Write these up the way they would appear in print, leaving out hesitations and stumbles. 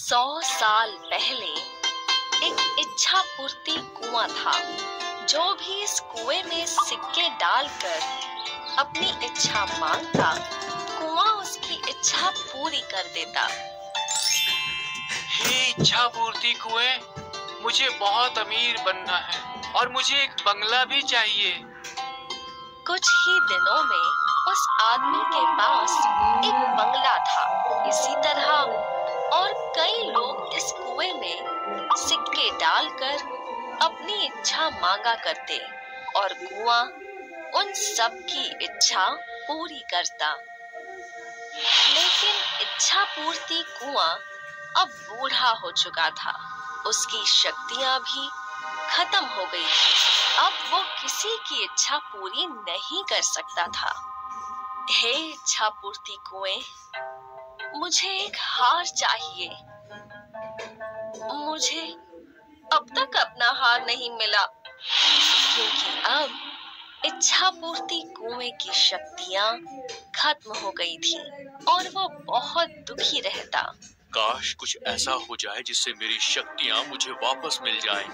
100 साल पहले एक इच्छा पूर्ति कुआं था। जो भी इस कुएं में सिक्के डालकर अपनी इच्छा मांगता, कुआं उसकी इच्छा पूरी कर देता। हे इच्छा पूर्ति कुएं, मुझे बहुत अमीर बनना है और मुझे एक बंगला भी चाहिए। कुछ ही दिनों में उस आदमी के पास एक बंगला था। इसी तरह और कई लोग इस कुएं में सिक्के डालकर अपनी इच्छा मांगा करते और कुआं उन सब की इच्छा पूरी करता। लेकिन इच्छा पूर्ति कुआं अब बूढ़ा हो चुका था। उसकी शक्तियां भी खत्म हो गई थी। अब वो किसी की इच्छा पूरी नहीं कर सकता था। हे इच्छा पूर्ति कुएं, मुझे एक हार चाहिए। मुझे अब तक अपना हार नहीं मिला, क्योंकि अब इच्छा पूर्ति कुएं की शक्तियां खत्म हो गई थी और वो बहुत दुखी रहता। काश कुछ ऐसा हो जाए जिससे मेरी शक्तियां मुझे वापस मिल जाएं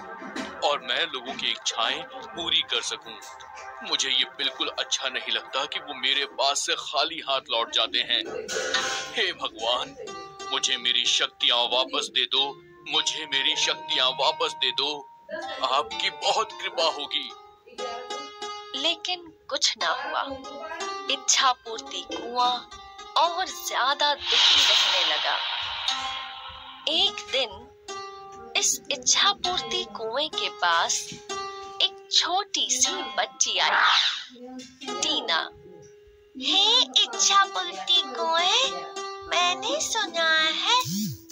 और मैं लोगों की इच्छाएं पूरी कर सकूं। मुझे ये बिल्कुल अच्छा नहीं लगता कि वो मेरे पास से खाली हाथ लौट जाते हैं। हे भगवान, मुझे मेरी शक्तियां वापस दे दो। मुझे मेरी शक्तियां वापस दे दो। आपकी बहुत कृपा होगी। लेकिन कुछ ना हुआ। इच्छा पूर्ति कुआं और ज्यादा दुखी रहने लगा। एक दिन इस इच्छा पूर्ति कुएं के पास एक छोटी सी बच्ची आई, टीना। हे इच्छा पूर्ति कुएं, मैंने सुना है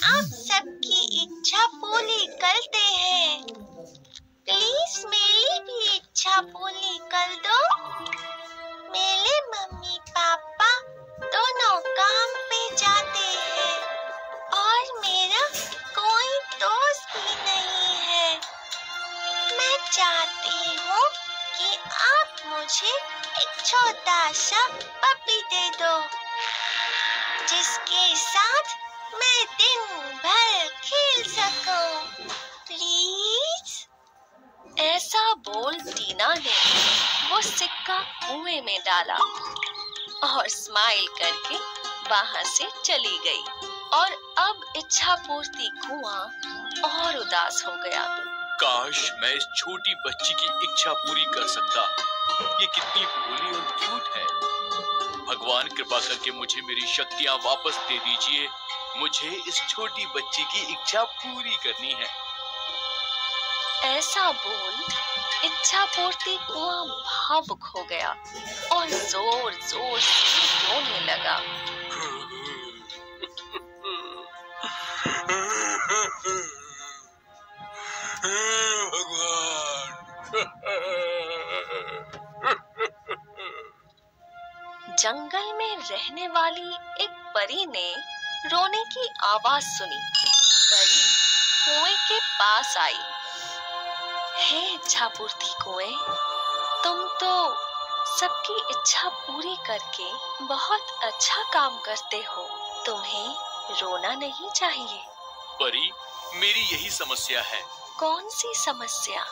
आप सबकी इच्छा पूरी करते हैं। प्लीज मेरी भी इच्छा पूरी कर दो। मेरे मम्मी पापा दोनों काम पे जाते हैं और मेरा कोई दोस्त भी नहीं है। मैं चाहती हूँ कि आप मुझे एक छोटा सा पपी दे दो, जिसके साथ मैं दिन भर खेल सकूं। प्लीज। ऐसा बोल टीना ने वो सिक्का कुएं में डाला और स्माइल करके वहां से चली गई। और अब इच्छा पूर्ति कुआं और उदास हो गया। काश मैं इस छोटी बच्ची की इच्छा पूरी कर सकता। ये कितनी भोली और क्यूट है। भगवान कृपा करके मुझे मेरी शक्तियां वापस दे दीजिए। मुझे इस छोटी बच्ची की इच्छा पूरी करनी है। ऐसा बोल इच्छा पूर्ति कुआं भावुक हो गया और जोर जोर से रोने लगा। जंगल में रहने वाली एक परी ने रोने की आवाज सुनी। परी कुएं के पास आई। हे इच्छा पूर्ति कुएं, तुम तो सबकी इच्छा पूरी करके बहुत अच्छा काम करते हो। तुम्हें रोना नहीं चाहिए। परी, मेरी यही समस्या है। कौन सी समस्या?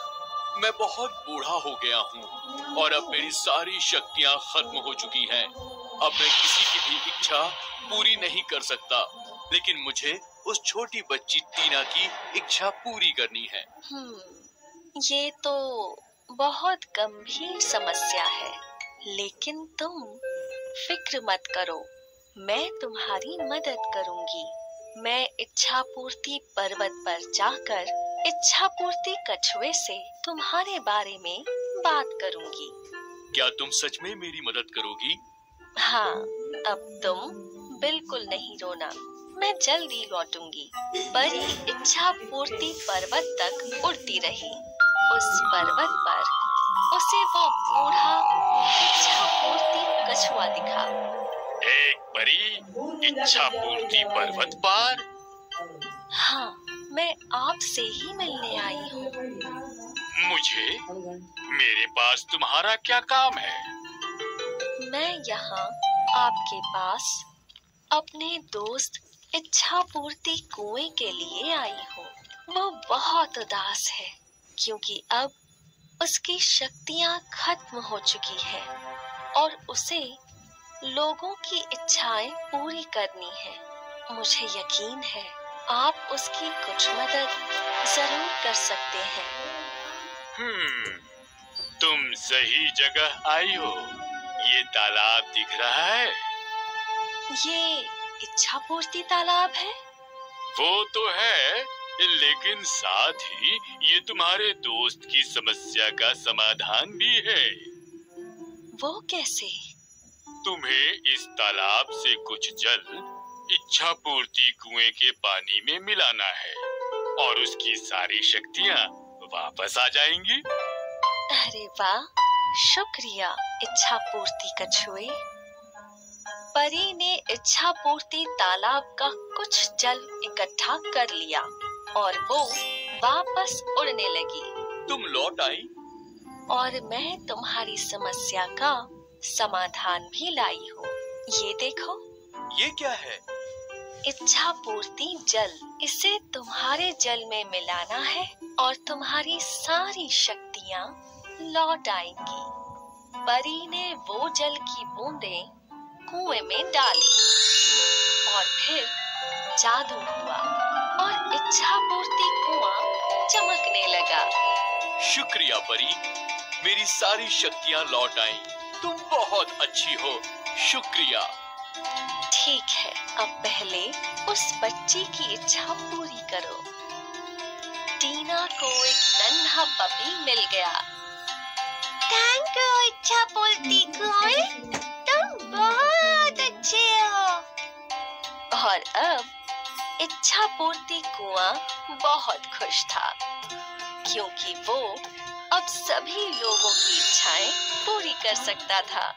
मैं बहुत बूढ़ा हो गया हूँ और अब मेरी सारी शक्तियाँ खत्म हो चुकी हैं। अब मैं किसी की भी इच्छा पूरी नहीं कर सकता, लेकिन मुझे उस छोटी बच्ची टीना की इच्छा पूरी करनी है। ये तो बहुत गंभीर समस्या है, लेकिन तुम फिक्र मत करो, मैं तुम्हारी मदद करूंगी। मैं इच्छा पूर्ति पर्वत पर जाकर इच्छा पूर्ति कछुए से तुम्हारे बारे में बात करूंगी। क्या तुम सच में मेरी मदद करोगी? हाँ, अब तुम बिल्कुल नहीं रोना। मैं जल्दी लौटूंगी। परी इच्छा पूर्ति पर्वत तक उड़ती रही। उस पर्वत पर उसे वो बूढ़ा इच्छा पूर्ति कछुआ दिखा। एक परी इच्छा पूर्ति पर्वत पर? हाँ, मैं आपसे ही मिलने आई हूँ। मुझे? मेरे पास तुम्हारा क्या काम है? मैं यहाँ आपके पास अपने दोस्त इच्छा पूर्ति कुएं के लिए आई हूँ। वो बहुत उदास है क्योंकि अब उसकी शक्तियाँ खत्म हो चुकी है और उसे लोगों की इच्छाएं पूरी करनी है। मुझे यकीन है आप उसकी कुछ मदद जरूर कर सकते हैं। तुम सही जगह आई हो। ये तालाब दिख रहा है? ये इच्छा पूर्ति तालाब है? वो तो है, लेकिन साथ ही ये तुम्हारे दोस्त की समस्या का समाधान भी है। वो कैसे? तुम्हें इस तालाब से कुछ जल इच्छा पूर्ति कुएं के पानी में मिलाना है और उसकी सारी शक्तियाँ वापस आ जाएंगी। अरे वाह, शुक्रिया इच्छा पूर्ति कछुए। परी ने इच्छा पूर्ति तालाब का कुछ जल इकट्ठा कर लिया और वो वापस उड़ने लगी। तुम लौट आई और मैं तुम्हारी समस्या का समाधान भी लाई हूँ। ये देखो। ये क्या है? इच्छा पूर्ति जल। इसे तुम्हारे जल में मिलाना है और तुम्हारी सारी शक्तियाँ लौट आएंगी। परी ने वो जल की बूंदें कुएं में डाली और फिर जादू हुआ और इच्छा पूर्ति कुआं चमकने लगा। शुक्रिया परी, मेरी सारी शक्तियाँ लौट आईं। तुम बहुत अच्छी हो, शुक्रिया। ठीक है, अब पहले उस बच्ची की इच्छा पूरी करो। टीना को एक नन्हा पपी मिल गया। थैंक यू इच्छा पूर्ति कुएं, तुम बहुत अच्छे हो। और अब इच्छा पूर्ति कुआं बहुत खुश था क्योंकि वो अब सभी लोगों की इच्छाएं पूरी कर सकता था।